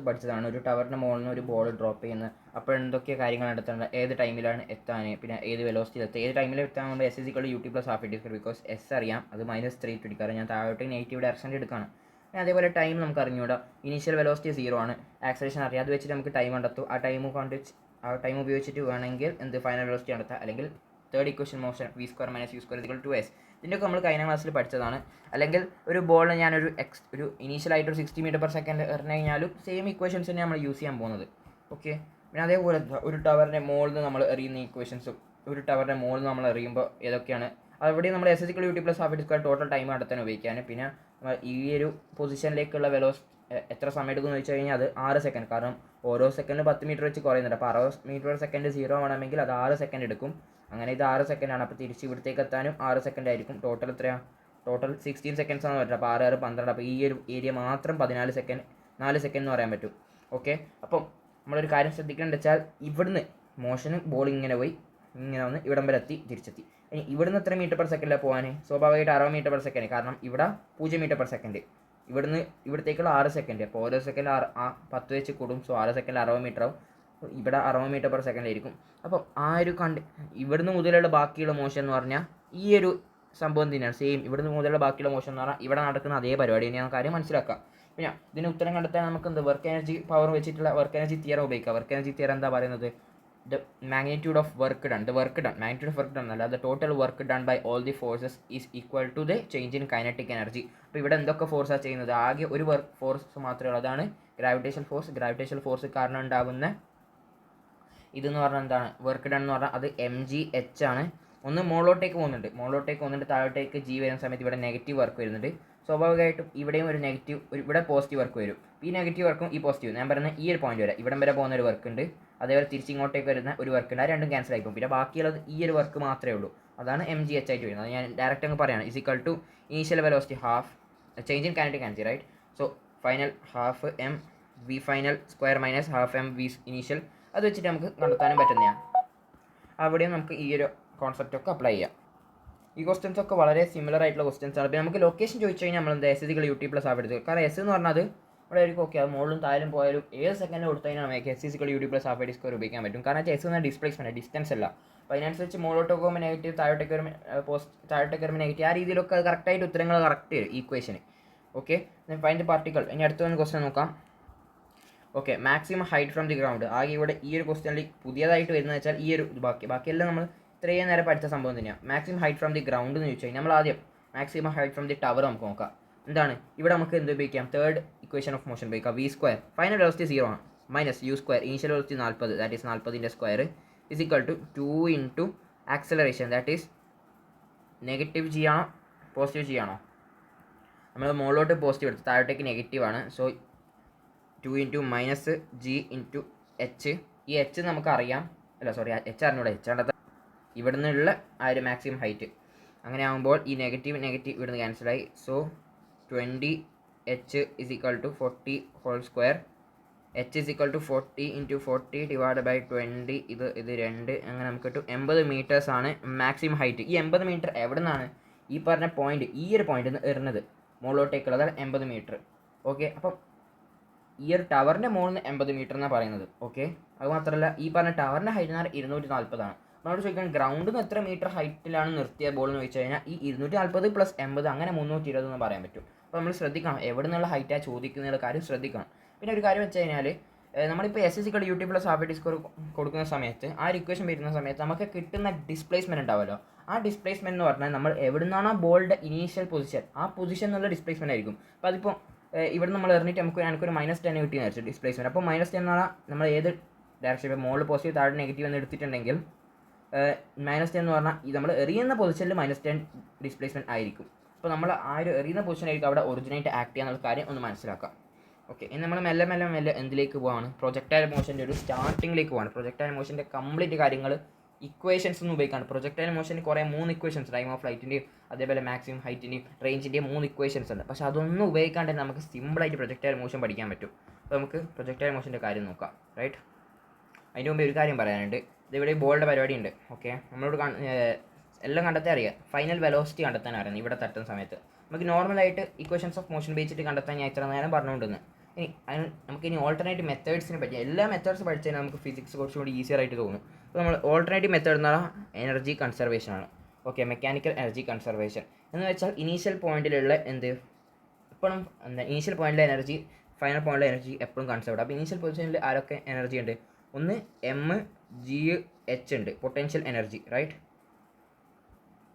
പഠിച്ചതാണ് ഒരു ടവറിൻ്റെ മുകളിൽ നിന്ന് ഒരു ബോൾ ഡ്രോപ്പ് ചെയ്യുന്നത്. അപ്പോൾ എന്തൊക്കെ കാര്യങ്ങൾ നടത്തേണ്ടത്, ഏത് ടൈമിലാണ് എത്താൻ, പിന്നെ ഏത് വെലോസിറ്റിയിൽ എത്തുക, ഏത് ടൈമിൽ എത്താൻ നമ്മൾ s is equal u t plus half a square because s അറിയാം, അത് -320 കാരണം ഞാൻ താഴോട്ട് നെഗറ്റീവ് ഡയറക്ഷനിൽ എടുക്കുകയാണ്. പിന്നെ അതേപോലെ ടൈം നമുക്ക് അറിഞ്ഞൂടാ, ഇനീഷ്യൽ വെലോസിറ്റി 0 ആണ്, ആക്സലേഷൻ അറിയാം, അത് വെച്ചിട്ട് നമുക്ക് ടൈം കണ്ടെത്തും. ആ ടൈം ഉപയോഗിച്ചിട്ട് വേണമെങ്കിൽ ഫൈനൽ വെലോസിറ്റി കണ്ടെത്താം. അല്ലെങ്കിൽ third equation motion v square - u square = 2s. ഇതിൻ്റെയൊക്കെ നമ്മൾ കഴിഞ്ഞ ക്ലാസ്സിൽ പഠിച്ചതാണ്. അല്ലെങ്കിൽ ഒരു ബോൾ ഞാനൊരു ഒരു ഇനീഷ്യലായിട്ട് ഒരു 60 m/s എറിഞ്ഞു കഴിഞ്ഞാലും സെയിം ഇക്വേഷൻസ് തന്നെ നമ്മൾ യൂസ് ചെയ്യാൻ പോകുന്നത്. ഓക്കെ, പിന്നെ അതേപോലെ ഒരു ടവറിൻ്റെ മുകളിൽ നിന്ന് നമ്മൾ എറിയുന്ന ഇക്വേഷൻസും ഒരു ടവറിൻ്റെ മുകളിൽ നിന്ന് നമ്മൾ എറിയുമ്പോൾ ഏതൊക്കെയാണ്, അവിടെ നമ്മൾ s is equal u t plus half a square total time കണ്ടെത്താൻ ഉപയോഗിക്കാൻ. പിന്നെ ഈ ഒരു പൊസിഷനിലേക്കുള്ള എത്ര സമയം എടുക്കുമെന്ന് വെച്ച് കഴിഞ്ഞാൽ അത് 6 സെക്കൻഡ്, കാരണം ഓരോ സെക്കൻഡിൽ 10 മീറ്റർ വെച്ച് കുറയുന്നുണ്ട്. അപ്പോൾ 60 m/s 0 ആണെങ്കിൽ അത് 6 സെക്കൻഡ് എടുക്കും. അങ്ങനെ ഇത് 6 സെക്കൻഡാണ്. അപ്പോൾ തിരിച്ച് ഇവിടത്തേക്ക് എത്താനും 6 സെക്കൻഡ് ആയിരിക്കും. ടോട്ടൽ എത്രയാണ്? ടോട്ടൽ 16 സെക്കൻഡ്സ് ആണ് പറ്റുക. അപ്പോൾ 6 6 12. അപ്പോൾ ഈ ഒരു ഏരിയ മാത്രം 4 സെക്കൻഡ് എന്ന് പറയാൻ പറ്റും. ഓക്കെ, അപ്പം നമ്മളൊരു കാര്യം ശ്രദ്ധിക്കേണ്ടത് വെച്ചാൽ ഇവിടുന്ന് മോഷന് ബോൾ ഇങ്ങനെ പോയി ഇങ്ങനെ വന്ന് ഇവിടം വരെ എത്തി തിരിച്ചെത്തി. ഇനി ഇവിടുന്ന് എത്ര m/s പോകാൻ? സ്വാഭാവികമായിട്ട് 60 m/s, കാരണം ഇവിടെ 0 m/s. ഇവിടുന്ന് ഇവിടത്തേക്കുള്ള 6 സെക്കൻഡ്. അപ്പോൾ ഓരോ സെക്കൻഡ് 10 വെച്ച് കൂടും. സോ 6 സെക്കൻഡ് 60 മീറ്റർ ആവും. ഇവിടെ 60 m/s ആയിരിക്കും. അപ്പം ആ ഒരു ഇവിടുന്ന് മുതലുള്ള ബാക്കിയുള്ള മോഷൻ എന്ന് പറഞ്ഞാൽ ഈ ഒരു സംഭവം തന്നെയാണ്. സെയിം ഇവിടുന്ന് മുതലുള്ള ബാക്കിയുള്ള മോഷൻ എന്ന് പറഞ്ഞാൽ ഇവിടെ നടക്കുന്ന അതേ പരിപാടി തന്നെയാണ്. കാര്യം മനസ്സിലാക്കാം. പിന്നെ ഇതിന് ഉത്തരം കണ്ടെത്താൻ നമുക്ക് വർക്ക് എനർജി പവർ വെച്ചിട്ടുള്ള വർക്ക് എനർജി തിയറം ഉപയോഗിക്കാം. വർക്ക് എനർജി തിയറം എന്താ പറയുന്നത്? The magnitude of work done, magnitude of work done അല്ല, the total work done by all the forces is equal to the change in kinetic energy. അപ്പോൾ ഇവിടെ എന്തൊക്കെ ഫോഴ്സാണ് ചെയ്യുന്നത്? ആകെ ഒരു ഫോഴ്സ് മാത്രമേ ഉള്ളൂ, അതാണ് ഗ്രാവിറ്റേഷൻ ഫോഴ്സ്. ഗ്രാവിറ്റേഷൻ ഫോഴ്സ് കാരണം ഉണ്ടാകുന്ന ഇതെന്ന് പറഞ്ഞാൽ എന്താണ്? വർക്ക് ഡൺ എന്ന് പറഞ്ഞാൽ അത് mgh ആണ്. ഒന്ന് മുകളിലോട്ടേക്ക് പോകുന്നുണ്ട്, താഴോട്ടേക്ക് g വരുന്ന സമയത്ത് ഇവിടെ നെഗറ്റീവ് വർക്ക് വരുന്നുണ്ട്. സ്വാഭാവികമായിട്ടും ഇവിടെയും ഒരു നെഗറ്റീവ്, ഇവിടെ പോസിറ്റീവ് വർക്ക് വരും. ഈ നെഗറ്റീവ് വർക്കും ഈ പോസിറ്റീവ്, ഞാൻ പറയുന്ന ഈ ഒരു പോയിന്റ് വരെ ഇവിടം വരെ പോകുന്ന ഒരു വർക്ക് ഉണ്ട്. അതേപോലെ തിരിച്ചിങ്ങോട്ടേക്ക് വരുന്ന ഒരു വർക്ക് ഉണ്ട്. ആ രണ്ടും ക്യാൻസൽ ആയിപ്പോൾ പിന്നെ ബാക്കിയുള്ളത് ഈ ഒരു വർക്ക് മാത്രമേ ഉള്ളൂ. അതാണ് mgh ആയിട്ട് വരുന്നത്. ഞാൻ ഡയറക്റ്റ് അങ്ങ് പറയുകയാണ്, = initial velocity half change in kinetic energy, right? So final half m v final square -half m v initial. അത് വെച്ചിട്ട് നമുക്ക് കണ്ടെത്താനും പറ്റുന്നതാണ്. അവിടെയും നമുക്ക് ഈ ഒരു കോൺസെപ്റ്റ് ഒക്കെ അപ്ലൈ ചെയ്യാം. ഈ ക്വസ്റ്റ്യൻസ് ഒക്കെ വളരെ സിമിലർ ആയിട്ടുള്ള ക്വസ്റ്റ്യൻസ് ആണ്. പിന്നെ നമുക്ക് ലൊക്കേഷൻ ചോദിച്ചു കഴിഞ്ഞാൽ നമ്മൾ s is equal u t plus half എടുത്തത്. കാരണം എസ് എന്ന് പറഞ്ഞാൽ അത് ഇവിടെ ആയിരിക്കും. ഓക്കെ, അത് മുകളിലും താഴെയും പോയാലും ഏത് സെക്കൻഡ് കൊടുത്തു കഴിഞ്ഞാൽ നമുക്ക് s is equal u t plus half a square ഉപയോഗിക്കാൻ പറ്റും. കാരണം എസ് എന്ന ഡിസ്പ്ലേസ്മെൻറ്റ്, ഡിസ്റ്റൻസ് അല്ല. അപ്പോൾ അതിനനുസരിച്ച് മുകളിലോട്ട് പോകുമ്പോൾ നെഗറ്റീവ്, താഴോട്ടേക്ക് വരുമ്പോൾ നെഗറ്റീവ്. ആ രീതിയിലൊക്കെ അത് കറക്റ്റായിട്ട് ഉത്തരങ്ങൾ കറക്റ്റ് വരും ഈക്വേഷന്. Okay, find the particle. ഇനി അടുത്ത ഒരു ക്വസ്റ്റ്യൻ നോക്കാം. Okay, maximum height from the ground. ആകെ ഇവിടെ ഈ ഒരു ക്വസ്റ്റ്യനിൽ പുതിയതായിട്ട് വരുന്നത് വെച്ചാൽ ഈ ഒരു ബാക്കിയെല്ലാം നമ്മൾ ഇത്രയും നേരം പഠിച്ച സംഭവം തന്നെയാണ്. Maximum height from the ground എന്ന് ചോദിച്ചു കഴിഞ്ഞാൽ നമ്മൾ ആദ്യം maximum height from the tower നമുക്ക് നോക്കാം. എന്താണ് ഇവിടെ നമുക്ക് എന്ത് ഉപയോഗിക്കാം? തേർഡ് ഇക്വേഷൻ ഓഫ് മോഷൻ ഉപയോഗിക്കാം. v സ്ക്വയർ ഫൈനൽ വെലോസിറ്റി 0 ആണ് -u square initial velocity 40, that is 40ൻ്റെ square = 2 acceleration, that is negative g ആണോ പോസിറ്റീവ് g ആണോ? നമ്മൾ മുകളിലോട്ട് പോസിറ്റീവ് എടുത്ത് താഴോട്ടേക്ക് നെഗറ്റീവ് ആണ്. So 2 × -g × h. ഈ h നമുക്കറിയാം, അല്ല സോറി h അറിഞ്ഞൂടെ, h കണ്ടെത്താൻ ഇവിടെ നിന്നുള്ള ആ ഒരു മാക്സിമം ഹൈറ്റ്. അങ്ങനെ ആകുമ്പോൾ ഈ നെഗറ്റീവ് ഇവിടുന്ന് ക്യാൻസലായി. So 20h = 40 whole square. h = 40 × 40 / 20. ഇത് 2. അങ്ങനെ നമുക്ക് കിട്ടും 80 മീറ്റേഴ്സ് ആണ് മാക്സിമം ഹൈറ്റ്. ഈ 80 മീറ്റർ എവിടെ നിന്നാണ് ഈ പറഞ്ഞ പോയിന്റ്, ഈ ഒരു പോയിന്റ് നിന്ന് എറിഞ്ഞത് മുകളിലോട്ടേക്കുള്ളത് 80 മീറ്റർ. ഓക്കെ, അപ്പം ഈ ഒരു ടവറിൻ്റെ മുകളിൽ നിന്ന് 80 മീറ്റർ എന്നാണ് പറയുന്നത്. ഓക്കെ, അത് മാത്രമല്ല ഈ പറഞ്ഞ ടവറിൻ്റെ ഹൈറ്റ് എന്ന് പറഞ്ഞാൽ 240 ആണ്. നമ്മളോട് ചോദിക്കാൻ ഗ്രൗണ്ടിൽ നിന്ന് എത്ര മീറ്റർ ഹൈറ്റിലാണ് നിർത്തിയ ബോൾ എന്ന് ചോദിച്ചു കഴിഞ്ഞാൽ ഈ 240 + 80 അങ്ങനെ 320 എന്ന് പറയാൻ പറ്റും. അപ്പോൾ നമ്മൾ ശ്രദ്ധിക്കണം എവിടെ നിന്നുള്ള ഹൈറ്റാണ് ചോദിക്കുന്ന കാര്യം ശ്രദ്ധിക്കണം. പിന്നെ ഒരു കാര്യം വെച്ച് കഴിഞ്ഞാൽ നമ്മളിപ്പോൾ s is equal u t plus half a square കൊടുക്കുന്ന സമയത്ത് ആ ഇക്വേഷൻ വരുന്ന സമയത്ത് നമുക്ക് കിട്ടുന്ന ഡിസ്പ്ലേസ്മെൻറ്റ് ഉണ്ടാവുമല്ലോ. ആ ഡിസ്പ്ലേസ്മെൻറ്റ് എന്ന് പറഞ്ഞാൽ നമ്മൾ എവിടെ നിന്നാണോ ബോളിൻ്റെ ഇനീഷ്യൽ പൊസിഷൻ, ആ പൊസിഷൻ എന്നുള്ള ഡിസ്പ്ലേസ്മെൻറ്റ് ആയിരിക്കും. അപ്പോൾ അതിപ്പോൾ ഇവിടെ നമ്മൾ എറിഞ്ഞിട്ട് എനിക്കൊരു -10 കിട്ടിയെന്ന് വെച്ചു ഡിസ്പ്ലേസ്മെൻറ്റ്. അപ്പോൾ -10 എന്ന് പറഞ്ഞാൽ നമ്മൾ ഏത് ഡയറക്ഷൻ, ഇപ്പോൾ മുകളിൽ പോസിറ്റീവ് താഴെ നെഗറ്റീവ് എന്ന് എടുത്തിട്ടുണ്ടെങ്കിൽ -10 എന്ന് പറഞ്ഞാൽ ഈ നമ്മൾ എറിയുന്ന പൊസിഷനിൽ -10 ഡിസ്പ്ലേസ്മെൻറ്റ് ആയിരിക്കും. അപ്പോൾ നമ്മൾ ആ ഒരു എറിയുന്ന പൊസിഷനായിരിക്കും അവിടെ ഒറിജിനേറ്റ് ആക്ട് ചെയ്യാന്നുള്ള കാര്യം ഒന്ന് മനസ്സിലാക്കാം. ഓക്കെ, ഇനി നമ്മൾ മെല്ലെ എന്തിലേക്ക് പോവാണ്? പ്രൊജക്ടൈൽ മോഷൻ്റെ ഒരു സ്റ്റാർട്ടിങ്ങിലേക്ക് പോവാണ്. പ്രൊജക്ടൈൽ മോഷൻ്റെ കംപ്ലീറ്റ് കാര്യങ്ങൾ ഇക്വേഷൻസ് ഒന്നും ഉപയോഗിക്കാണ്. പ്രൊജക്ടൈൽ മോഷന് കുറേ 3 ഇക്വേഷൻസ്, ടൈം ഓഫ് ഫ്ലൈറ്റിൻ്റെയും അതേപോലെ മാക്സിമം ഹൈറ്റിൻ്റെയും റേഞ്ചിൻ്റെയും 3 ഇക്വേഷൻസ് ഉണ്ട്. പക്ഷേ അതൊന്നും ഉപയോഗിക്കാണ്ട് തന്നെ നമുക്ക് സിമ്പിളായിട്ട് പ്രൊജക്ടൈൽ മോഷൻ പഠിക്കാൻ പറ്റും. അപ്പോൾ നമുക്ക് പ്രൊജക്ടൈൽ മോഷൻ്റെ കാര്യം നോക്കാം, റൈറ്റ്? അതിന് മുമ്പ് ഒരു കാര്യം പറയാനുണ്ട്. ഇതിവിടെ ബോളിൻ്റെ പരിപാടി ഉണ്ട്. ഓക്കെ, നമ്മളോട് എല്ലാം കണ്ടെത്താൻ അറിയാം. ഫൈനൽ വെലോസിറ്റി കണ്ടെത്താൻ അറിയാം ഇവിടെ തട്ടുന്ന സമയത്ത്. നമുക്ക് നോർമലായിട്ട് ഇക്വേഷൻസ് ഓഫ് മോഷൻ ഉപയോഗിച്ചിട്ട് കണ്ടെത്താൻ ഞാൻ ഇത്ര നേരം പറഞ്ഞുകൊണ്ടിരുന്നത്. ഇനി നമുക്കിനി ഓൾട്ടർനേറ്റീവ് മെത്തേഡ്സിനെ പറ്റി എല്ലാ മെത്തേഡ്സ് പഠിച്ചു കഴിഞ്ഞാൽ നമുക്ക് ഫിസിക്സ് കുറച്ചും കൂടി ഈസിയർ ആയിട്ട് തോന്നും. അപ്പോൾ നമ്മൾ ഓൾട്ടർനേറ്റീവ് മെത്തേഡ് എന്ന് പറഞ്ഞാൽ എനർജി കൺസർവേഷൻ ആണ്. ഓക്കെ, മെക്കാനിക്കൽ എനർജി കൺസർവേഷൻ എന്ന് വെച്ചാൽ ഇനീഷ്യൽ പോയിന്റിലുള്ള എപ്പോഴും ഇനീഷ്യൽ പോയിന്റിലെ എനർജി ഫൈനൽ പോയിന്റിലെ എനർജി എപ്പോഴും കൺസേർവ്ഡ്. അപ്പോൾ ഇനീഷ്യൽ പൊസിഷനിൽ ആരൊക്കെ എനർജി ഉണ്ട്? ഒന്ന് എം ജി എച്ച് ഉണ്ട്, potential energy, right.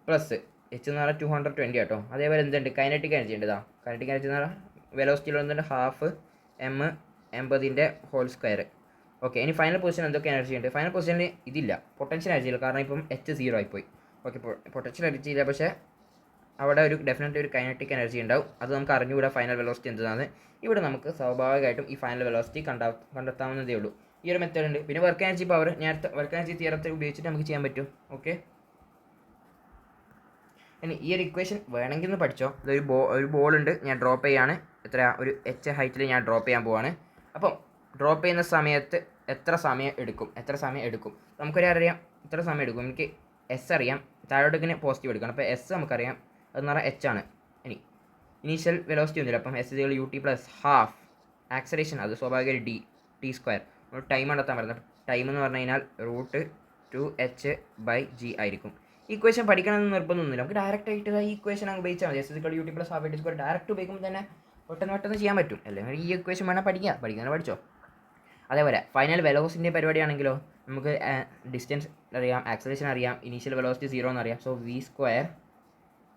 Plus h എന്ന് പറഞ്ഞാൽ 220 കേട്ടോ. അതേപോലെ എന്തുണ്ട്? കൈനറ്റിക് എനർജി ഉണ്ട്. കൈനറ്റിക് എനർജി എന്ന് പറഞ്ഞാൽ വെലോസിറ്റിയിൽ വന്നിട്ട് ഹാഫ് എം 80ന്റെ ഹോൾ സ്ക്വയർ. ഓക്കെ, ഇനി ഫൈനൽ പൊസിഷൻ എന്തൊക്കെ എനർജി ഉണ്ട്? ഫൈനൽ പൊസിഷനിൽ ഇതില്ല, പൊട്ടൻഷ്യൽ എനർജി ഇല്ല, കാരണം ഇപ്പം എച്ച് 0 ആയിപ്പോയി. ഓക്കെ, പൊട്ടൻഷ്യൽ എനർജി ഇല്ല, പക്ഷേ അവിടെ ഒരു ഡെഫിനറ്റ്ലി ഒരു കൈനറ്റിക് എനർജി ഉണ്ടാവും. അത് നമുക്ക് അറിഞ്ഞുകൂടാ ഫൈനൽ വെലോസിറ്റി എന്താണ്. ഇവിടെ നമുക്ക് സ്വാഭാവികമായിട്ടും ഈ ഫൈനൽ വെലോസിറ്റി കണ്ടെത്താവുന്നതേ ഉള്ളൂ. ഈ ഒരു മെത്തേഡ് ഉണ്ട്. പിന്നെ വർക്ക് എനർജി പവർ, നേരത്തെ വർക്ക് എനർജി തിയറത്തിൽ ഉപയോഗിച്ചിട്ട് നമുക്ക് ചെയ്യാൻ പറ്റും. ഓക്കെ, ഇനി ഈ ഒരു ഇക്വേഷൻ വേണമെങ്കിൽ ഒന്ന് പഠിച്ചോ. ഒരു ബോൾ ഉണ്ട്, ഞാൻ ഡ്രോപ്പ് ചെയ്യാണ്. ഒരു എച്ച് ഹൈറ്റിൽ ഞാൻ ഡ്രോപ്പ് ചെയ്യാൻ പോവാണ്. അപ്പം ഡ്രോപ്പ് ചെയ്യുന്ന സമയത്ത് എത്ര സമയം എടുക്കും നമുക്കൊരറിയാം. എത്ര സമയം എടുക്കും? എനിക്ക് എസ് അറിയാം, താഴോട്ടേക്കിന് പോസിറ്റീവ് എടുക്കണം. അപ്പോൾ എസ് നമുക്കറിയാം, അതെന്ന് പറഞ്ഞാൽ എച്ച് ആണ്. ഇനി ഇനീഷ്യൽ വെലോസിറ്റി ഒന്നുമില്ല, അപ്പം s u t plus half acceleration, അത് സ്വാഭാവിക ടി സ്ക്വയർ. നമ്മൾ ടൈം കണ്ടെത്താൻ പറയുന്നത്. ടൈം എന്ന് പറഞ്ഞു കഴിഞ്ഞാൽ √2h/g ആയിരിക്കും. ഈ ഇക്വേഷൻ പഠിക്കണമെന്ന് നിർബന്ധമൊന്നുമില്ല, നമുക്ക് ഡയറക്റ്റ് ആയിട്ട് ഈ ഇക്വേഷൻ അങ്ങ് ഉപയോഗിച്ചാൽ മതി. S u t plus half t square direct ഉപയോഗിക്കുമ്പോൾ തന്നെ പെട്ടെന്ന് ചെയ്യാൻ പറ്റും. അല്ലെങ്കിൽ ഈ ഇക്വേഷൻ വേണം പഠിക്കാൻ പഠിച്ചോ. അതേപോലെ ഫൈനൽ വെലോസിറ്റിൻ്റെ പരിപാടിയാണെങ്കിലോ നമുക്ക് ഡിസ്റ്റൻസ് അറിയാം, ആക്സലേഷൻ അറിയാം, ഇനീഷ്യൽ വെലോസിറ്റി 0 എന്നറിയാം. സോ v²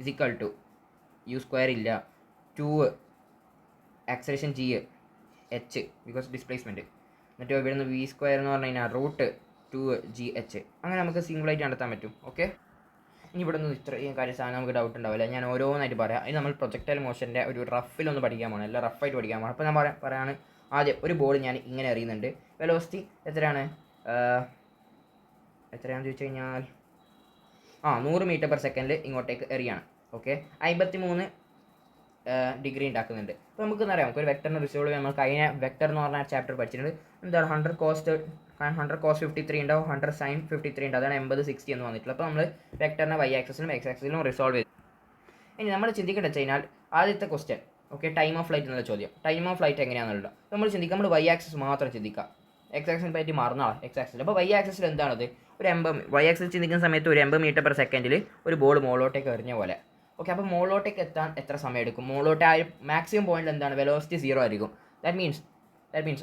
= u² ഇല്ല, 2 acceleration g h because displacement. എന്നിട്ട് ഇവിടെ നിന്ന് v² എന്ന് പറഞ്ഞു കഴിഞ്ഞാൽ √2gh. അങ്ങനെ നമുക്ക് സിംഗിളായിട്ട് കണ്ടെത്താൻ പറ്റും. ഓക്കെ, ഇനി ഇവിടെ നിന്ന് ഇത്രയും സാധനം നമുക്ക് ഡൗട്ട് ഉണ്ടാവില്ല, ഞാൻ ഓരോന്നായിട്ട് പറയാം. ഇനി നമ്മൾ പ്രൊജക്ടൈൽ മോഷൻ്റെ ഒരു റഫിലൊന്ന് പഠിക്കാൻ പോകണം, എല്ലാം റഫായിട്ട് പഠിക്കാൻ പോകണം. അപ്പോൾ ഞാൻ പറയാണ്, ആദ്യം ഒരു ബോൾ ഞാൻ ഇങ്ങനെ എറിയുന്നുണ്ട്. വെലോസിറ്റി എത്രയാണെന്ന് ചോദിച്ചു കഴിഞ്ഞാൽ 100 m/s ഇങ്ങോട്ടേക്ക് എറിയാണ്. ഓക്കെ, 53 ഡിഗ്രി ഉണ്ടാക്കുന്നുണ്ട്. അപ്പോൾ നമുക്ക് അറിയാം, നമുക്ക് ഒരു വെക്ടറിന് റിസോൾവ് ചെയ്യാൻ നമ്മൾ കഴിഞ്ഞ വെക്ടർ എന്ന് പറഞ്ഞ ചാപ്റ്റർ പഠിച്ചിട്ടുണ്ട്. എന്താണ് 100 cos 53 ഉണ്ടാവും, 100 sin 53 ഉണ്ട്. അതാണ് 80 60 എന്ന് വന്നിട്ടുള്ളത്. അപ്പോൾ നമ്മൾ വെക്ടറിനെ y ആക്സിസിലും x ആക്സിസിലും റിസോൾവ് ചെയ്തു. ഇനി നമ്മൾ ചിന്തിക്കേണ്ടത് വെച്ച് കഴിഞ്ഞാൽ ആദ്യത്തെ question, okay, time of flight എന്നുള്ള ചോദ്യം. ടൈം ഓഫ് ഫ്ലൈറ്റ് എങ്ങനെയാണെന്നുള്ളത് നമ്മൾ ചിന്തിക്കുക. നമ്മൾ y ആക്സിസ് മാത്രം ചിന്തിക്കുക, x ആക്സിസിനെ പറ്റി മറന്നാളാം. x ആക്സിൽ അപ്പോൾ y ആക്സിസിൽ എന്താണത്? ഒരു 80 y ആക്സിൽ ചിന്തിക്കുന്ന സമയത്ത് ഒരു 80 m/s ഒരു ബോൾ മുകളിലോട്ടേക്ക് എറിഞ്ഞ പോലെ. ഓക്കെ, അപ്പോൾ മുകളിലോട്ടേക്ക് എത്താൻ എത്ര സമയം എടുക്കും? മുകളിലോട്ട് ആ മാക്സിമം പോയിന്റ് എന്താണ്? വെലോസിറ്റി 0 ആയിരിക്കും. ദാറ്റ് മീൻസ്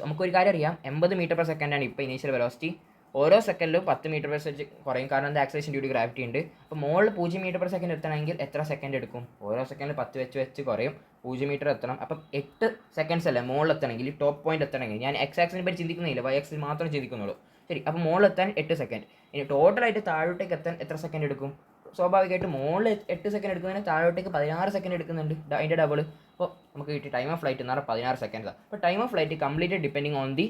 നമുക്കൊരു കാര്യം അറിയാം, 80 m/s ആണ് ഇപ്പോൾ ഇനീഷ്യൽ വെലോസിറ്റി. ഓരോ സെക്കൻഡിലും 10 m/s കുറയും, കാരണം എന്താ? ആക്സലേഷൻ ഡ്യൂ ടു ഗ്രാവിറ്റി ഉണ്ട്. അപ്പോൾ മുകളിൽ 0 m/s എത്തണമെങ്കിൽ എത്ര സെക്കൻഡ് എടുക്കും? ഓരോ സെക്കൻഡിൽ 10 വെച്ച് കുറയും, 0 മീറ്റർ എത്തണം. അപ്പം 8 സെക്കൻഡ്സ് അല്ലേ മുകളിൽ എത്തണമെങ്കിൽ, ടോപ്പ് പോയിന്റ് എത്തണമെങ്കിൽ. ഞാൻ എക്സ് ആക്സിനെ പറ്റി ചിന്തിക്കുന്നില്ല, വൈ ആക്സിൽ മാത്രം ചിന്തിക്കുന്നുള്ളൂ. ശരി, അപ്പോൾ മുകളിൽ എത്താൻ 8 സെക്കൻഡ്. ഇനി ടോട്ടലായിട്ട് താഴോട്ടേക്ക് എത്താൻ എത്ര സെക്കൻഡ് എടുക്കും? സ്വാഭാവികമായിട്ട് മുകളിൽ 8 സെക്കൻഡ് എടുക്കുന്നതിന് താഴോട്ടേക്ക് 16 സെക്കൻഡ് എടുക്കുന്നുണ്ട്, അതിൻ്റെ ഡബിൾ. അപ്പോൾ നമുക്ക് കിട്ടി ടൈം ഓഫ് ഫ്ലൈറ്റ് എന്ന് പറഞ്ഞാൽ 16 സെക്കൻഡ്സാണ്. അപ്പോൾ time of flight complete depending on the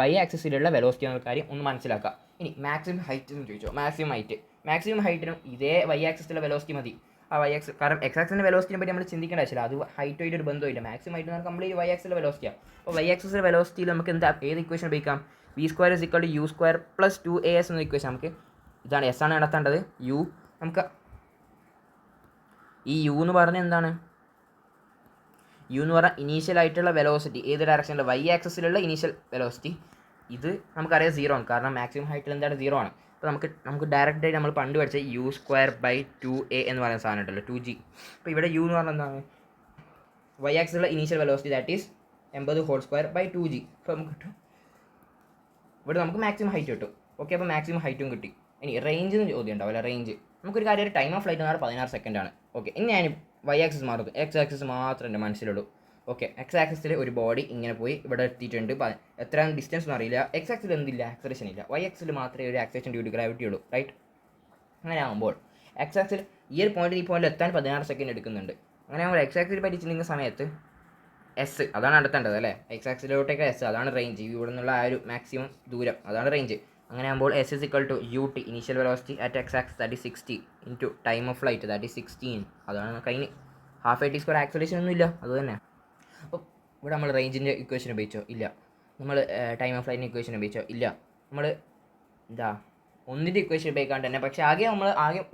y ആക്സിസിലുള്ള വെലോസിറ്റി എന്ന കാര്യം ഒന്ന് മനസ്സിലാക്കുക. ഇനി മാക്സിമം ഹൈറ്റ് എന്ന് ചോദിച്ചോ. മാക്സിമം ഹൈറ്റിനും ഇതേ വൈ ആക്സിസിലുള്ള വെലോസിറ്റി മതി. ആ വൈ ആക്സിസ്, കാരണം എക്സ് ആക്സിൻ്റെ വെലോസിറ്റിനെ പറ്റി നമ്മൾ ചിന്തിക്കേണ്ട ആവശ്യമില്ല, അത് ഹൈറ്റുമായിട്ട് ഒരു ബന്ധമില്ല. മാക്സിമം ഹൈറ്റ് എന്ന് പറഞ്ഞാൽ കംപ്ലീറ്റ് വൈ ആക്സിസിലെ വെലോസിറ്റിയാണ്. അപ്പോൾ വൈ ആക്സിസിലെ വെലോസിറ്റിയിൽ നമുക്ക് എന്താ ഏത് ഇക്വേഷൻ ഉപയോഗിക്കാം? v² = u² + 2as എന്ന ഇക്വേഷൻ. നമുക്ക് ഇതാണ് എസ് ആണ് നടത്തേണ്ടത്. യു നമുക്ക് ഈ യു എന്ന് പറഞ്ഞാൽ എന്താണ്? യു എന്ന് പറഞ്ഞാൽ ഇനീഷ്യൽ ആയിട്ടുള്ള വെലോസിറ്റി, ഏത് ഡയറക്ഷനിൽ? വൈ ആക്സിസിലുള്ള ഇനീഷ്യൽ വെലോസിറ്റി. ഇത് നമുക്കറിയാം 0 ആണ്, കാരണം മാക്സിമം ഹൈറ്റിൽ എന്താണ്? 0 ആണ്. അപ്പോൾ നമുക്ക് ഡയറക്റ്റ് ആയിട്ട് നമ്മൾ പണ്ട് പഠിച്ച u²/2a എന്ന് പറയുന്ന സാധനം ഉണ്ടല്ലോ, 2g. അപ്പോൾ ഇവിടെ യു എന്ന് പറഞ്ഞാൽ എന്താണ്? വൈ ആക്സിലുള്ള initial velocity, that is 80² / 2g. അപ്പോൾ നമുക്ക് കിട്ടും, ഇവിടെ നമുക്ക് മാക്സിമം ഹൈറ്റ് കിട്ടും. ഓക്കെ, അപ്പോൾ മാക്സിമം ഹൈറ്റും കിട്ടി. ഇനി റേഞ്ച് എന്ന് ചോദ്യം ഉണ്ടാവില്ല. റേഞ്ച് നമുക്കൊരു കാര്യം, ടൈം ഓഫ് ഫ്ലൈറ്റ് എന്ന് പറഞ്ഞാൽ 16 സെക്കൻഡാണ്. ഓക്കെ, ഇനി ഞാൻ വൈ ആക്സിസ് മാറും, എക്സ് ആക്സിസ് മാത്രമേ എൻ്റെ മനസ്സിലുള്ളൂ. ഓക്കെ, എക്സ് ആക്സിസിൽ ഒരു ബോഡി ഇങ്ങനെ പോയി ഇവിടെ എത്തിയിട്ടുണ്ട്. എത്രയാണ് ഡിസ്റ്റൻസ് എന്ന് അറിയില്ല. എക്സ് ആക്സിൽ എന്തില്ല? ആക്സലേഷൻ ഇല്ല. വൈ ആക്സിൽ മാത്രമേ ഒരു ആക്സലേഷൻ ഡ്യൂ ടു ഗ്രാവിറ്റി ഉള്ളൂ, റൈറ്റ്? അങ്ങനെ ആകുമ്പോൾ എക്സ് ആക്സിൽ ഈ പോയിന്റിൽ എത്താൻ 16 സെക്കൻഡ് എടുക്കുന്നുണ്ട്. അങ്ങനെ ആകുമ്പോൾ എക്സ് ആക്സിൽ പഠിച്ചിരിക്കുന്ന സമയത്ത് എസ് അതാണ് നടത്തേണ്ടത് അല്ലേ? എക്സ് ആക്സിലോട്ടേക്ക് എസ്, അതാണ് റേഞ്ച്. ഇവിടെ നിന്നുള്ള ആ ഒരു മാക്സിമം ദൂരം, അതാണ് റേഞ്ച്. അങ്ങനെ ആകുമ്പോൾ S = ut, initial velocity at X axis, that is 60, into time of flight, that is 16. അതാണ് കഴിഞ്ഞ്. ഹാഫ് t² ആക്സലേഷൻ ഒന്നും ഇല്ല, അത് തന്നെ. അപ്പോൾ ഇവിടെ നമ്മൾ റേഞ്ചിൻ്റെ ഇക്വേഷൻ ഉപയോഗിച്ചോ? ഇല്ല. നമ്മൾ ടൈം ഓഫ് ഫ്ലൈറ്റിൻ്റെ ഇക്വേഷൻ ഉപയോഗിച്ചോ? ഇല്ല. നമ്മൾ ഒന്നിൻ്റെ ഇക്വേഷൻ ഉപയോഗിക്കാണ്ട് തന്നെ, പക്ഷേ ആകെ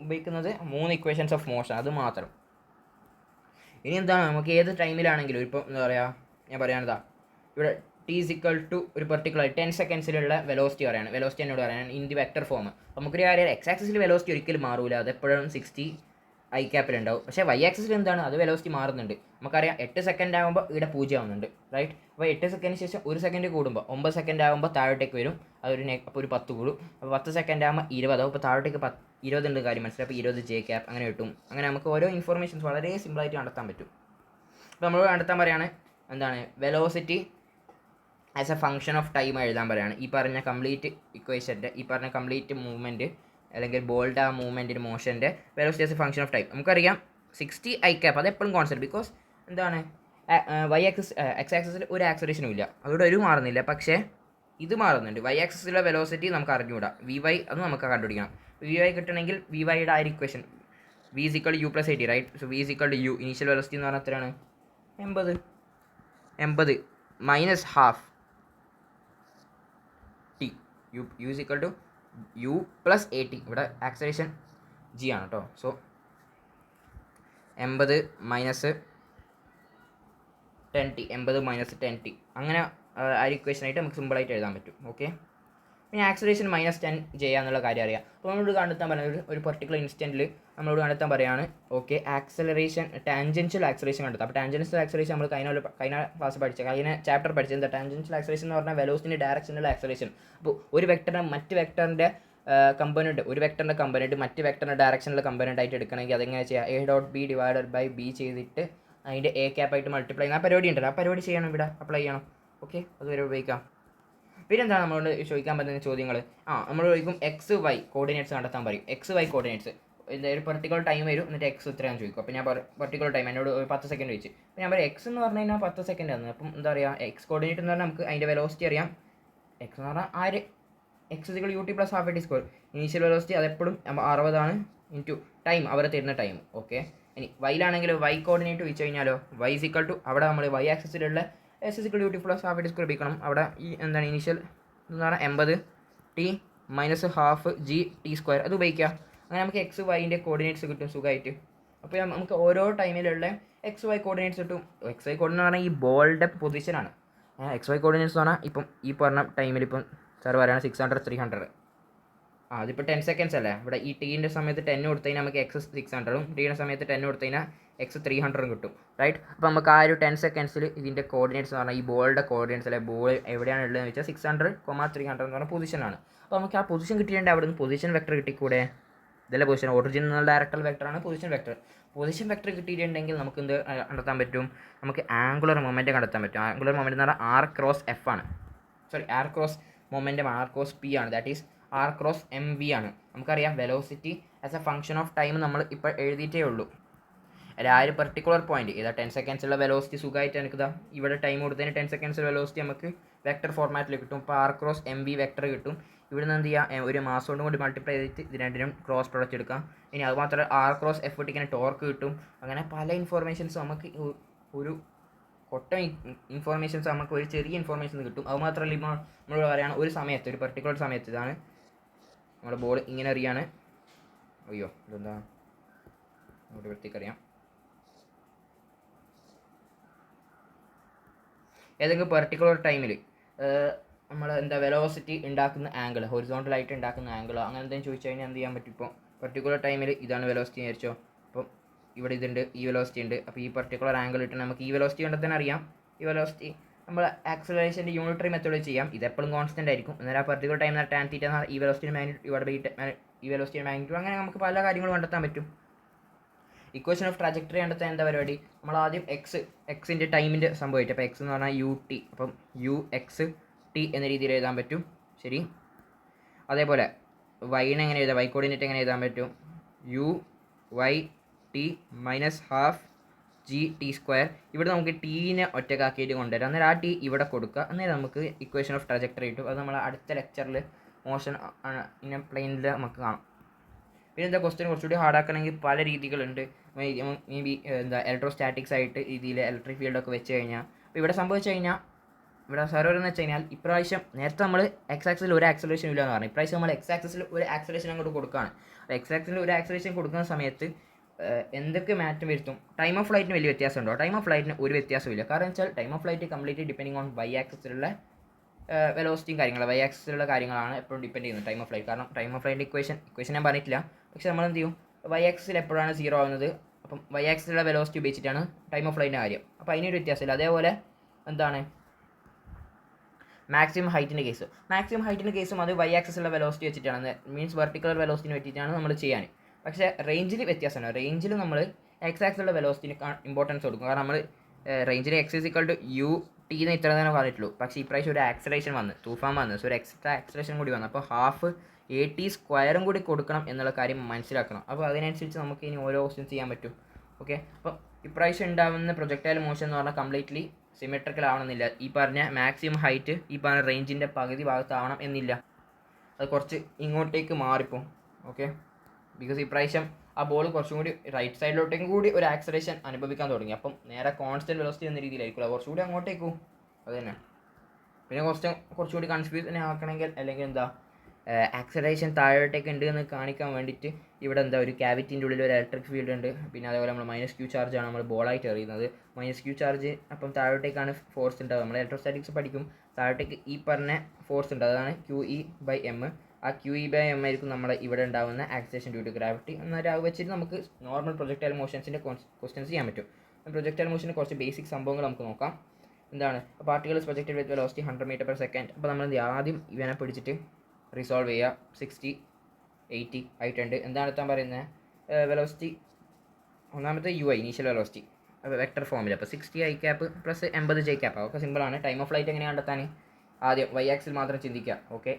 ഉപയോഗിക്കുന്നത് 3 ഇക്വേഷൻസ് ഓഫ് മോഷൻ, അത് മാത്രം. ഇനി എന്താണ് നമുക്ക് ഏത് ടൈമിലാണെങ്കിലും ഇപ്പോൾ എന്താ പറയുക, ഞാൻ പറയാനെന്താ ഇവിടെ ടി ഈസ് ഈക്വൽ ടു ഒരു പെർട്ടിക്കുലർ 10 സെക്കൻഡ്സിലുള്ള വെലോസിറ്റി പറയാണ്, വെലോസിറ്റി എന്നോട് പറയാൻ ഇൻ ദി വെക്ടർ ഫോം. നമുക്കൊരു കാര്യം എക്സ് ആക്സിസിൽ വെലോസിറ്റി ഒരിക്കലും മാറൂല, അതെപ്പോഴും 60 ഐ ക്യാപ്പിലുണ്ടാവും. പക്ഷേ വൈ ആക്സിസിൽ എന്താണ്, അത് വെലോസിറ്റി മാറുന്നുണ്ട്. നമുക്കറിയാം 8 സെക്കൻഡ് ആകുമ്പോൾ ഇവിടെ 0 ആവുന്നുണ്ട്, റൈറ്റ്. അപ്പോൾ 8 സെക്കൻഡിന് ശേഷം 1 സെക്കൻഡ് കൂടുമ്പോൾ 9 സെക്കൻഡ് ആകുമ്പോൾ താഴോട്ടേക്ക് വരും, അതൊരു അപ്പോൾ ഒരു 10 കൂടും. അപ്പോൾ 10 സെക്കൻഡ് ആകുമ്പോൾ 20 ആവും, അപ്പോൾ താഴോട്ടേക്ക് 20 ഉണ്ട് കാര്യം മനസ്സിലായി. അപ്പോൾ 20 ജെ ക്യാപ്പ് അങ്ങനെ കിട്ടും. അങ്ങനെ നമുക്ക് ഓരോ ഇൻഫോർമേഷൻസ് വളരെ സിമ്പിളായിട്ട് കണ്ടെത്താൻ പറ്റും. അപ്പോൾ നമ്മൾ കണ്ടെത്താൻ പറയുകയാണ് എന്താണ് velocity as a function of time എഴുതാൻ പറയുകയാണ്. ഈ പറഞ്ഞ കംപ്ലീറ്റ് ഇക്വേഷൻ്റെ ഈ പറഞ്ഞ കംപ്ലീറ്റ് മൂവ്മെൻറ്റ് അല്ലെങ്കിൽ ബോൾഡ് ആ മൂവ്മെൻറ്റിൻ്റെ മോഷൻ്റെ velocity as a function of time. നമുക്കറിയാം 60 ഐ ക്യാപ്പ്, അത് എപ്പോഴും കോൺസ്റ്റൻറ്റ്. ബിക്കോസ് എന്താണ് വൈ ആക്സിസ് എക്സ് ആക്സിസിൽ ഒരു ആക്സലേഷനും ഇല്ല, അതുകൊണ്ട് ഒരു മാറുന്നില്ല. പക്ഷേ ഇത് മാറുന്നുണ്ട്. വൈ ആക്സിസിലെ വെലോസിറ്റി നമുക്ക് അറിഞ്ഞുകൂടാ, വി വൈ അത് നമുക്ക് കണ്ടുപിടിക്കണം. വി വൈ കിട്ടണമെങ്കിൽ വി വൈയുടെ ആ ഒരു equation v is equal to u plus 80, right. So v is equal to u, initial velocity എന്ന് പറഞ്ഞാൽ എത്രയാണ് 80 minus half t, u is equal to u plus 80. ഇവിടെ ആക്സലേഷൻ ജി ആണ് കേട്ടോ. So 80 minus 10t, 80 minus 10t, അങ്ങനെ ആ ഇക്വേഷനായിട്ട് നമുക്ക് സിമ്പിളായിട്ട് എഴുതാൻ പറ്റും. ഓക്കെ, പിന്നെ ആക്സലേഷൻ -10 ചെയ്യാന്നുള്ള കാര്യം അറിയാം. അപ്പോൾ നമ്മളോട് കണ്ടെത്താൻ പറയുന്നത് ഒരു പെർട്ടിക്കുലർ ഇൻസ്റ്റൻറ്റിൽ നമ്മളോട് കണ്ടെത്താൻ പറയുകയാണ്. ഓക്കെ, ആക്സലറേഷൻ ടാൻജൻഷ്യൽ ആക്സലേഷൻ കണ്ടെത്താം. അപ്പോൾ ടാൻജൻഷ്യൽ ആക്സലേഷൻ നമ്മൾ കഴിഞ്ഞ ക്ലാസ് പഠിച്ച കഴിഞ്ഞ ചാപ്റ്റർ പഠിച്ചത് എന്താ, ടാൻജൻഷ്യൽ ആക്സലേഷൻ എന്ന് പറഞ്ഞാൽ വെലോസിറ്റിൻ്റെ ഡയറക്ഷനുള്ള ആക്സലേഷൻ. അപ്പോൾ ഒരു വെക്ടറിനെ മറ്റ് വെക്ടറിൻ്റെ കമ്പനൻറ്റ്, ഒരു വെക്ടറിൻ്റെ കമ്പനൻറ്റ് മറ്റ് വെക്ടറിൻ്റെ ഡയറക്ഷനിലെ കമ്പനൻ്റ് ആയിട്ട് എടുക്കണമെങ്കിൽ അതെങ്ങനെ ചെയ്യാം, a dot b divided by b ചെയ്തിട്ട് അതിൻ്റെ എ ക്യാപ്പായിട്ട് മൾട്ടിപ്ലൈ ചെയ്യുന്ന ആ പരിപാടി ഉണ്ടല്ലോ, ആ പരിപാടി ചെയ്യണം, ഇവിടെ അപ്ലൈ ചെയ്യണം. ഓക്കെ, അതുവരെ ഉപയോഗിക്കാം. പിന്നെ എന്താണ് നമ്മളോട് ചോദിക്കാൻ പറ്റുന്ന ചോദ്യങ്ങൾ, നമ്മൾ ചോദിക്കും എക്സ് വൈ കോർഡിനേറ്റ്സ് കണ്ടെത്താൻ പറയും. എക്സ് വൈ കോർഡിനേറ്റ്സ് ഒരു പെർട്ടിക്കുലർ ടൈം വരും, എന്നിട്ട് എക്സ് ഇത്രയാണെന്ന് ചോദിക്കും. അപ്പോൾ ഞാൻ പെർട്ടിക്കുലർ ടൈം എന്നോട് 10 സെക്കൻഡ് ചോദിച്ചു. അപ്പോൾ ഞാൻ പറയും എക്സ് എന്ന് പറഞ്ഞു കഴിഞ്ഞാൽ 10 സെക്കൻഡ് ആണ്. അപ്പം എന്താ പറയുക, എക്സ് കോർഡിനേറ്റ് എന്ന് പറഞ്ഞാൽ നമുക്ക് അതിൻ്റെ വെലോസിറ്റി അറിയാം. എക്സ് എന്ന് പറഞ്ഞാൽ ആര് x is equal u t plus half t square. Initial velocity അതെപ്പോഴും 60 ഇൻറ്റു ടൈം, അവർ തരുന്ന ടൈം. ഓക്കെ, ഇനി വൈയിലാണെങ്കിൽ വൈ കോർഡിനേറ്റ് ചോദിച്ചു കഴിഞ്ഞാലോ വൈ ഇസിക്കൽ ടു അവിടെ നമ്മൾ വൈ ആക്സിസിലുള്ള s is equal u t plus half t square ഉപയോഗിക്കണം. അവിടെ ഈ എന്താണ് ഇനീഷ്യൽ എന്ന് പറഞ്ഞാൽ 80 t minus half g t square, അത് ഉപയോഗിക്കുക. അങ്ങനെ നമുക്ക് എക്സ് വൈൻ്റെ കോർഡിനേറ്റ്സ് കിട്ടും സുഖമായിട്ട്. അപ്പോൾ നമുക്ക് ഓരോ ടൈമിലുള്ള എക്സ് വൈ കോർഡിനേറ്റ്സ് കിട്ടും. എക്സ് വൈ കോർഡിനേറ്റ് എന്ന് പറഞ്ഞാൽ ഈ ബോളിൻ്റെ പൊസിഷനാണ്. എക്സ് വൈ കോർഡിനേറ്റ്സ് എന്ന് പറഞ്ഞാൽ ഇപ്പം ഈ പറഞ്ഞ ടൈമിൽ ഇപ്പം സാർ പറയുകയാണ് 600 300. അതിപ്പോൾ 10 സെക്കൻഡ്സ് അല്ലേ. ഇവിടെ ഈ ടീൻ്റെ സമയത്ത് 10 കൊടുത്തു കഴിഞ്ഞാൽ നമുക്ക് എക്സ് 600ഉം ടീയുടെ സമയത്ത് 10 കൊടുത്തു കഴിഞ്ഞാൽ എക്സ് 300ഉം കിട്ടും, റൈറ്റ്. അപ്പോൾ നമുക്ക് ആ ഒരു 10 സെക്കൻഡ്സിൽ ഇതിൻ്റെ കോർഡിനേറ്റ്സ് എന്ന് പറഞ്ഞാൽ ഈ ബോളിൻ്റെ കോർഡിനേറ്റ്സ് അല്ലെ ബോൾ എവിടെയാണ് ഉള്ളതെന്ന് വെച്ചാൽ 600, 300 എന്ന് പറഞ്ഞ പൊസിഷനാണ്. അപ്പോൾ നമുക്ക് ആ പൊസിഷൻ കിട്ടിയിട്ടുണ്ടെങ്കിൽ അവിടെ നിന്ന് പൊസിഷൻ വെക്ടർ കിട്ടിക്കൂടെ, ഇതല്ല പൊസിഷൻ, ഒറിജിനൽ ഡയറക്ടർ വെക്ടറാണ് പൊസിഷൻ വെക്ടർ. പൊസിഷൻ വെക്ടർ കിട്ടിയിട്ടുണ്ടെങ്കിൽ നമുക്ക് എന്ത് കണ്ടെത്താൻ പറ്റും, നമുക്ക് ആംഗുലർ മൊമെൻറ്റ് കണ്ടെത്താൻ പറ്റും. ആംഗുലർ മൊമെൻറ്റ് എന്ന് പറഞ്ഞാൽ ആർ ക്രോസ് എഫ് ആണ്, sorry r cross momentum r cross p ആണ്, that is r cross m v ആണ്. നമുക്കറിയാം velocity as a function of time നമ്മൾ ഇപ്പോൾ എഴുതിയിട്ടേ ഉള്ളൂ. അല്ല ആ ഒരു പെർട്ടിക്കുലർ പോയിന്റ് ഇതാ 10 സെക്കൻഡ്സുള്ള വെലോസിറ്റി സുഖമായിട്ട് എനിക്ക് ഇതാ ഇവിടെ ടൈം കൊടുത്തതിന് 10 സെക്കൻഡ്സ് വെലോസിറ്റി നമുക്ക് വെക്ടർ ഫോർമാറ്റിൽ കിട്ടും. അപ്പോൾ r cross m v vector കിട്ടും. ഇവിടെ നിന്ന് എന്ത് ചെയ്യുക, ഒരു മാസ് കൊണ്ട് കൊണ്ട് മൾട്ടിപ്ലൈ ചെയ്തിട്ട് ഇത് രണ്ടിനും ക്രോസ് പ്രൊഡക്റ്റ് എടുക്കാം. ഇനി അതുമാത്രമല്ല ആർ ക്രോസ് എഫ് ഇട്ടിങ്ങനെ ടോർക്ക് കിട്ടും. അങ്ങനെ പല ഇൻഫോർമേഷൻസ് നമുക്ക് ഒരു കൊട്ട ഇൻഫോർമേഷൻസ് നമുക്ക് ഒരു ചെറിയ ഇൻഫോർമേഷൻ കിട്ടും. അതുമാത്രമല്ല ഇപ്പോൾ നമ്മൾ പറയുകയാണ് ഒരു സമയത്ത് ഒരു പെർട്ടിക്കുലർ സമയത്ത് ഇതാണ് നമ്മുടെ ബോൾ ഇങ്ങനെ അറിയാണ്. അയ്യോ ഇതെന്താ നമ്മുടെ വൃത്തിക്കറിയാം. ഏതെങ്കിലും പെർട്ടിക്കുലർ ടൈമിൽ നമ്മൾ എന്താ വെലോസിറ്റി ഉണ്ടാക്കുന്ന ആംഗിൾ, ഹൊറിസോണ്ടലായിട്ട് ഉണ്ടാക്കുന്ന ആംഗിൾ അങ്ങനെ എന്തെങ്കിലും ചോദിച്ചു കഴിഞ്ഞാൽ എന്ത് ചെയ്യാൻ പറ്റും. ഇപ്പോൾ പെർട്ടിക്കുലർ ടൈമിൽ ഇതാണ് വെലോസിറ്റി വിചാരിച്ചോ, അപ്പം ഇവിടെ ഇതുണ്ട്, ഈ വെലോസിറ്റി ഉണ്ട്. അപ്പോൾ ഈ പെർട്ടിക്കുലർ ആംഗിൾ ഇട്ട് നമുക്ക് ഈ വെലോസിറ്റി കണ്ടെത്താൻ അറിയാം. ഈ വെലോസിറ്റി നമ്മൾ ആക്സലറേഷൻ്റെ യൂണിറ്ററി മെത്തേഡ് ചെയ്യാം. ഇതെപ്പോഴും കോൺസ്റ്റൻ്റ് ആയിരിക്കും. എന്നാൽ ആ പെർട്ടിക്കുലർ ടൈം ടാൻ തീറ്റ എന്നാൽ ഈ വെലോസിറ്റി മാഗ്നിറ്റ്യൂഡ് ഇവിടെ ഈ വെലോസിറ്റി മാഗ്നിറ്റ്യൂഡ്, അങ്ങനെ നമുക്ക് പല കാര്യങ്ങളും കണ്ടെത്താൻ പറ്റും. ഇക്വേഷൻ ഓഫ് ട്രാജക്ടറി കണ്ടെത്താൻ എന്താ പരിപാടി, നമ്മൾ ആദ്യം എക്സിൻ്റെ ടൈമിൻ്റെ സംഭവമായിട്ട്, അപ്പോൾ എക്സ് എന്ന് പറഞ്ഞാൽ യു ടി, അപ്പം യു എക്സ് ടി എന്ന രീതിയിൽ എഴുതാൻ പറ്റും. ശരി, അതേപോലെ വൈനെ എങ്ങനെ എഴുതാം, വൈ കോർഡിനേറ്റ് എങ്ങനെ എഴുതാൻ പറ്റും, u y t minus half g t square. ഇവിടെ നമുക്ക് ടീനെ ഒറ്റക്കാക്കിയിട്ട് കൊണ്ടുവരാം. അന്നേരം ആ ടി ഇവിടെ കൊടുക്കുക, അന്നേരം നമുക്ക് ഇക്വേഷൻ ഓഫ് ട്രാജക്ടറി കിട്ടും. അത് നമ്മൾ അടുത്ത ലെക്ചറിൽ മോഷൻ ഇങ്ങനെ പ്ലെയിനിൽ നമുക്ക് കാണാം. പിന്നെ എന്താ ക്വസ്റ്റ്യൻ കുറച്ചുകൂടി ഹാർഡാക്കണമെങ്കിൽ പല രീതികളുണ്ട്. മേ ബി എന്താ ഇലക്ട്രോസ്റ്റാറ്റിക്സ് ആയിട്ട് രീതിയിൽ ഇലക്ട്രിക് ഫീൽഡൊക്കെ വെച്ച് കഴിഞ്ഞാൽ, അപ്പോൾ ഇവിടെ സംഭവിച്ചു കഴിഞ്ഞാൽ ഇവിടെ സർവർ എന്ന് വെച്ച് കഴിഞ്ഞാൽ ഇപ്രാവശ്യം നേരത്തെ നമ്മൾ എക്സ് ആക്സിൽ ഒരു ആക്സലേഷൻ ഇല്ല എന്ന് പറഞ്ഞു. ഇപ്രാവശ്യം നമ്മൾ എക്സ് ആക്സിൽ ഒരു ആക്സലേഷൻ അങ്ങോട്ട് കൊടുക്കുകയാണ്. അപ്പോൾ എക്സ് ആക്സിൽ ഒരു ആക്സലേഷൻ കൊടുക്കുന്ന സമയത്ത് എന്തൊക്കെ മാറ്റം വരുത്തും? ടൈം ഓഫ് ഫ്ലൈറ്റിന് വലിയ വ്യത്യാസമുണ്ടോ? ടൈം ഓഫ് ഫ്ലൈറ്റിന് ഒരു വ്യത്യാസമില്ല. കാരണം വെച്ചാൽ time of flight completely depending on y ആക്സിസിലുള്ള വെലോസിറ്റിയും കാര്യങ്ങൾ, വൈ ആക്സിസിലുള്ള കാര്യങ്ങളാണ് എപ്പോഴും ഡിപ്പെൻഡ് ചെയ്യുന്നത് ടൈം ഓഫ് ഫ്ലൈറ്റ്. കാരണം ടൈം ഓഫ് ഫ്ലൈറ്റിൻ്റെ ഇക്വേഷൻ ഞാൻ പറഞ്ഞിട്ടില്ല. പക്ഷേ നമ്മൾ എന്ത് ചെയ്യും, വൈ ആക്സിസിൽ എപ്പോഴാണ് 0 ആവുന്നത്, അപ്പം വൈ ആക്സിസിലുള്ള വെലോസിറ്റി ഉപയോഗിച്ചിട്ടാണ് ടൈം ഓഫ് ഫ്ലൈറ്റിൻ്റെ കാര്യം. അപ്പോൾ അതിനൊരു വ്യത്യാസമില്ല. അതേപോലെ എന്താണ് മാക്സിമം ഹൈറ്റിൻ്റെ കേസും അത് വൈ ആക്സിസിലുള്ള വെലോസിറ്റി വെച്ചിട്ടാണ്, മീൻസ് വെർട്ടിക്കൽ വെലോസിറ്റിന് പറ്റിയിട്ടാണ് നമ്മൾ ചെയ്യാൻ. പക്ഷേ റേഞ്ചിൽ വ്യത്യാസമാണ്. റേഞ്ചിൽ നമ്മൾ എക്സ് ആക്സിലുള്ള വെലോസിറ്റിന് ഇമ്പോർട്ടൻസ് കൊടുക്കും. കാരണം നമ്മൾ റേഞ്ചിൽ x equal to u t എന്ന് ഇത്ര തന്നെ പറഞ്ഞിട്ടുള്ളൂ. പക്ഷേ ഇപ്രാവശ്യം ഒരു ആക്സലേഷൻ വന്ന്, തൂഫാൻ വന്ന്, സോ ഒരു എക്സ്ട്രാ ആക്സലേഷൻ കൂടി വന്നു. അപ്പോൾ ഹാഫ് എ ടി സ്ക്വയറും കൂടി കൊടുക്കണം എന്നുള്ള കാര്യം മനസ്സിലാക്കണം. അപ്പോൾ അതിനനുസരിച്ച് നമുക്ക് ഇനി ഓരോ ക്വസ്റ്റ്യൻസ് ചെയ്യാൻ പറ്റും. ഓക്കെ, അപ്പോൾ ഇപ്രാവശ്യം ഉണ്ടാകുന്ന പ്രൊജക്ടൈൽ മോഷൻ എന്ന് പറഞ്ഞാൽ കംപ്ലീറ്റ്ലി സിമെട്രിക്കൽ ആവണമെന്നില്ല. ഈ പറഞ്ഞ മാക്സിമം ഹൈറ്റ് ഈ പറഞ്ഞ റേഞ്ചിൻ്റെ പകുതി ഭാഗത്താവണം എന്നില്ല. അത് കുറച്ച് ഇങ്ങോട്ടേക്ക് മാറിപ്പോവും. ഓക്കെ, ബിക്കോസ് ഇപ്രാവശ്യം ആ ബോൾ കുറച്ചും കൂടി റൈറ്റ് സൈഡിലോട്ടേക്കും കൂടി ഒരു ആക്സലേഷൻ അനുഭവിക്കാൻ തുടങ്ങി. അപ്പം നേരെ കോൺസ്റ്റൻറ്റ് വെലോസിറ്റി എന്ന രീതിയിലായിരിക്കും, കുറച്ചുകൂടി അങ്ങോട്ടേക്കും. അത് തന്നെ. പിന്നെ കുറച്ചുകൂടി കൺഫ്യൂഷൻ ആക്കണമെങ്കിൽ അല്ലെങ്കിൽ എന്താ ആക്സലേഷൻ താഴോട്ടേക്ക് ഉണ്ട് എന്ന് കാണിക്കാൻ വേണ്ടിയിട്ട് ഇവിടെ എന്താ ഒരു ക്യാവിറ്റിൻ്റെ ഉള്ളിൽ ഒരു ഇലക്ട്രിക് ഫീൽഡ് ഉണ്ട്. പിന്നെ അതേപോലെ നമ്മൾ -q ചാർജാണ് നമ്മൾ ബോളായിട്ട് എറിയുന്നത്. -q ചാർജ് അപ്പം താഴോട്ടേക്കാണ് ഫോഴ്സ് ഉണ്ടാവുക. നമ്മൾ ഇലക്ട്രോസ്റ്റാറ്റിക്സ് പഠിക്കും, താഴോട്ടേക്ക് ഈ പറഞ്ഞ ഫോഴ്സ് ഉണ്ട്, അതാണ് QE/m. ആ QE/m ആയിരിക്കും നമ്മുടെ ഇവിടെ ഉണ്ടാകുന്ന ആക്സലേഷൻ ഡ്യൂ ടു ഗ്രാവിറ്റി. എന്നാൽ അത് വെച്ചിട്ട് നമുക്ക് നോർമൽ പ്രൊജക്ടൈൽ മോഷൻസിൻ്റെ ക്വസ്റ്റ്യൻസ് ചെയ്യാൻ പറ്റും. പ്രൊജക്ടൈൽ മോഷൻ്റെ കുറച്ച് ബേസിക് സംഭവങ്ങൾ നമുക്ക് നോക്കാം. എന്താണ് പാർട്ടിക്കിൾസ് പ്രൊജക്റ്റഡ് വിത്ത് വെലോസിറ്റി 100 m/s. അപ്പോൾ നമ്മൾ ആദ്യം ഇവനെ പിടിച്ചിട്ട് റിസോൾവ് ചെയ്യുക. 60, 80 ആയിട്ടുണ്ട്. എന്താണ് എത്താൻ പറയുന്നത്? വെലോസിറ്റി ഒന്നാമത്തെ UI ഇനീഷ്യൽ വെലോസിറ്റി വെക്ടർ ഫോമിൽ. അപ്പോൾ 60 i cap plus 80 j cap. അതൊക്കെ സിമ്പിളാണ്. ടൈം ഓഫ് ഫ്ലൈറ്റ് എങ്ങനെ കണ്ടെത്താൻ? ആദ്യം വൈ ആക്സിൽ മാത്രം ചിന്തിക്കുക. ഓക്കെ,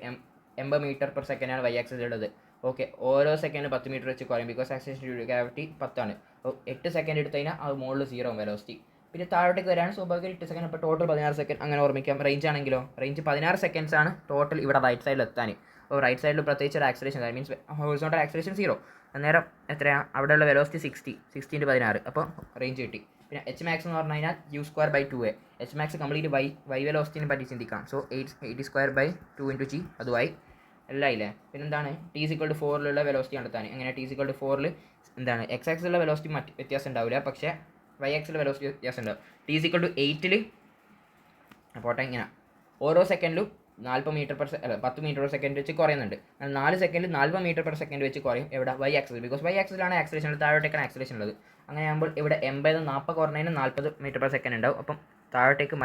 80 m/s ആണ് വൈ ആക്സിൽ ഉള്ളത്. ഓക്കെ, ഓരോ സെക്കൻഡ് 10 മീറ്റർ വെച്ച് കുറയും, because acceleration due to gravity 10 ആണ്. അപ്പോൾ 8 സെക്കൻഡ് എടുത്തു കഴിഞ്ഞാൽ അത് മുകളിൽ 0 വെലോസിറ്റി. പിന്നെ താഴോട്ടേക്ക് വരാൻ സ്വാഭാവികം 8 സെക്കൻഡ്. അപ്പോൾ ടോട്ടൽ 16 സെക്കൻഡ് അങ്ങനെ ഓർമ്മിക്കാം. റേഞ്ച് ആണെങ്കിലോ, റേഞ്ച് 16 സെക്കൻഡ്സ് ആണ് ടോട്ടൽ ഇവിടെ റൈറ്റ് സൈഡിൽ എത്താൻ. അപ്പോൾ റൈറ്റ് സൈഡിൽ പ്രത്യേകിച്ച് ഒരു ആക്സലേഷൻ, മീൻസ് ഹൊറിസോണ്ടൽ ആക്സലേഷൻ 0. അന്നേരം എത്രയാണ് അവിടെയുള്ള വെലോസിറ്റി? 60 × 16. അപ്പോൾ റേഞ്ച് കിട്ടി. പിന്നെ Hmax എന്ന് പറഞ്ഞു കഴിഞ്ഞാൽ u²/2a. Hmax കംപ്ലീറ്റ് വൈ വെലോസിറ്റിനെ പറ്റി ചിന്തിക്കാം. സോ 80² 2 × g അതുമായി എല്ലാം ഇല്ലേ. പിന്നെന്താണ് T=4ലുള്ള വെലോസിറ്റി കണ്ടെത്താൻ. എങ്ങനെ T=4ൽ എന്താണ് എക്സ് ആക്സിലുള്ള വെലോസിറ്റി മറ്റ് വ്യത്യാസം ഉണ്ടാവില്ല, പക്ഷേ വൈ ആക്സിലുള്ള വെലോസിറ്റി വ്യത്യാസം ഉണ്ടാവും. T=8ൽ പോട്ടെ, ഇങ്ങനെ ഓരോ സെക്കൻഡിലും 10 m/s വെച്ച് കുറയുന്നുണ്ട്. 4 സെക്കൻഡിൽ 40 m/s വെച്ച് കുറയും. എവിടെ? വൈ ആക്സിൽ, ബിക്കോസ് വൈ ആക്സിലാണ് ആക്സലേഷൻ, താഴോട്ടേക്കാണ് ആക്സലേഷൻ ഉള്ളത്. അങ്ങനെയാകുമ്പോൾ ഇവിടെ 80-40 കുറഞ്ഞതിന് 40 m/s ഉണ്ടാവും. അപ്പം താഴോട്ടേക്ക്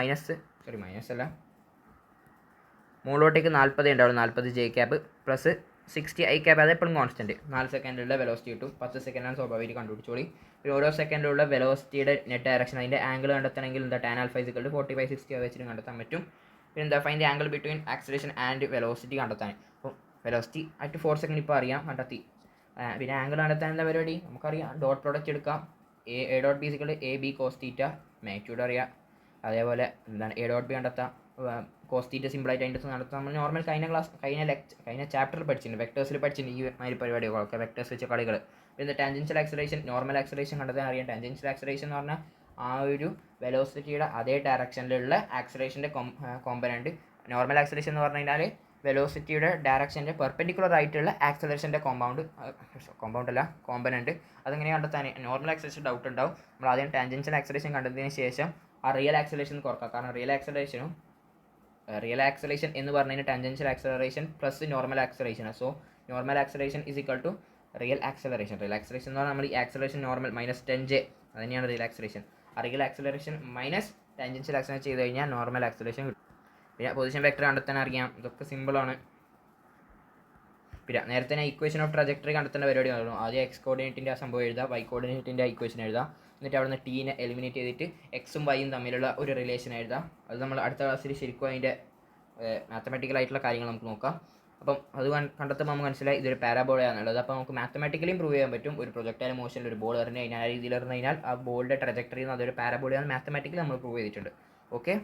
മുകളിലോട്ടേക്ക് 40 ഉണ്ടാവും, 40 j cap plus 60 i cap. അതെപ്പോഴും കോൺസ്റ്റൻറ്റ്. 4 സെക്കൻഡിലുള്ള വെലോസിറ്റി കിട്ടും. 10 സെക്കൻഡാണ് സ്വാഭാവികമായിട്ട് കണ്ടുപിടിച്ചോളി. പിന്നെ ഓരോ സെക്കൻഡിലുള്ള വെലോസിറ്റിയുടെ നെറ്റ് ഡയറക്ഷൻ, അതിൻ്റെ ആംഗിൾ കണ്ടെത്തണമെങ്കിൽ എന്താ tan α = 40/60 വെച്ചിട്ട് കണ്ടെത്താൻ പറ്റും. പിന്നെ എന്താ find the angle between acceleration and velocity കണ്ടെത്താൻ. അപ്പോൾ വെലോസിറ്റി അറ്റ് 4 സെക്കൻഡ് ഇപ്പോൾ അറിയാം, കണ്ടെത്തി. പിന്നെ ആംഗിൾ കണ്ടെത്താൻ എന്താ പരിപാടി? നമുക്കറിയാം, ഡോട്ട് പ്രോഡക്റ്റ് എടുക്കാം. A.B = AB cos θ, മാഗ്നിറ്റ്യൂഡ് അറിയാം. അതേപോലെ എന്താണ് A.B കണ്ടെത്താം. cos θ സിമ്പിളായിട്ട് അതിൻ്റെ നടത്താം. നമ്മൾ നോർമൽ കഴിഞ്ഞ ചാപ്റ്ററിൽ പഠിച്ചിട്ടുണ്ട്, വെക്ടേഴ്സിൽ പഠിച്ചിട്ടുണ്ട് ഈ മാതിരി പരിപാടികളൊക്കെ, വെക്ടേഴ്സ് വെച്ച കളികൾ. പിന്നെ ടാൻജൻഷ്യൽ ആക്സലേഷൻ, നോർമൽ ആക്സലേഷൻ കണ്ടെത്താൻ അറിയാം. ടാൻജൻഷ്യൽ ആക്സലേഷൻ എന്ന് പറഞ്ഞാൽ ആ ഒരു വെലോസിറ്റിയുടെ അതേ ഡയറക്ഷനിലുള്ള ആക്സലേഷൻ്റെ കോമ്പനൻറ്റ്. നോർമൽ ആക്സലേഷൻ എന്ന് പറഞ്ഞു കഴിഞ്ഞാൽ വെലോസിറ്റിയുടെ ഡയറക്ഷൻ്റെ പെർപെൻഡിക്കുലർ ആയിട്ടുള്ള ആക്സലേഷൻ്റെ കോമ്പനൻറ്റ്. അതെങ്ങനെ കണ്ടെത്താൻ? നോർമൽ ആക്സലേഷൻ ഡൗട്ട് ഉണ്ടാവും. നമ്മൾ ആദ്യം ടാൻജൻഷ്യൽ ആക്സലേഷൻ കണ്ടതിന് ശേഷം ആ റിയൽ ആക്സലേഷൻ കുറക്കാം. കാരണം റിയൽ ആക്സലേഷൻ എന്ന് പറഞ്ഞു കഴിഞ്ഞാൽ tangential acceleration plus normal acceleration. So normal acceleration = real acceleration. Real acceleration എന്ന് പറഞ്ഞാൽ നമ്മൾ ഈ ആക്സലേഷൻ നോർമൽ -10j, അത് തന്നെയാണ് റിയൽ ആക്സലേഷൻ. ആ real acceleration minus tangential acceleration ചെയ്ത് കഴിഞ്ഞാൽ നോർമൽ ആക്സലേഷൻ കിട്ടും. പിന്നെ പൊസിഷൻ വെക്ടർ കണ്ടെത്താൻ അറിയാം. ഇതൊക്കെ സിമ്പിളാണ്. പിന്നെ നേരത്തെ ഞാൻ ഇക്വേഷൻ ഓഫ് ട്രജക്ടറി കണ്ടെത്തേണ്ട പരിപാടി പറഞ്ഞു. ആദ്യം എക്സ് കോർഡിനേറ്റിൻ്റെ ആ സംഭവം എഴുതുക, വൈ കോർഡിനേറ്റിൻ്റെ ഇക്വേഷൻ എഴുതാം. എന്നിട്ട് അവിടെ നിന്ന് ടീനെ എലിമിനേറ്റ് ചെയ്തിട്ട് എക്സും വൈയും തമ്മിലുള്ള ഒരു റിലേഷൻ എഴുതാം. അത് നമ്മൾ അടുത്ത ക്ലാസ്സിൽ ശരിക്കും അതിൻ്റെ മാത്തമാറ്റിക്കലായിട്ടുള്ള കാര്യങ്ങൾ നമുക്ക് നോക്കാം. അപ്പം അത് കണ്ടെത്തുമ്പോൾ നമുക്ക് മനസ്സിലായി ഇതൊരു പാരാബോളയാണെന്നുള്ളത്. അപ്പോൾ നമുക്ക് മാത്തമാറ്റിക്കലിയും പ്രൂവ് ചെയ്യാൻ പറ്റും. ഒരു പ്രൊജക്ടൈൽ മോഷനിൽ ഒരു ബോൾ എറിഞ്ഞ് കഴിഞ്ഞാൽ ആ രീതിയിൽ എറിഞ്ഞ് കഴിഞ്ഞാൽ ആ ബോളിൻ്റെ ട്രജക്ടറിയിൽ നിന്ന് അതൊരു പാരാബോളയാണ് മാത്തമാറ്റിക്കലി നമ്മൾ പ്രൂവ് ചെയ്തിട്ടുണ്ട്. ഓക്കെ.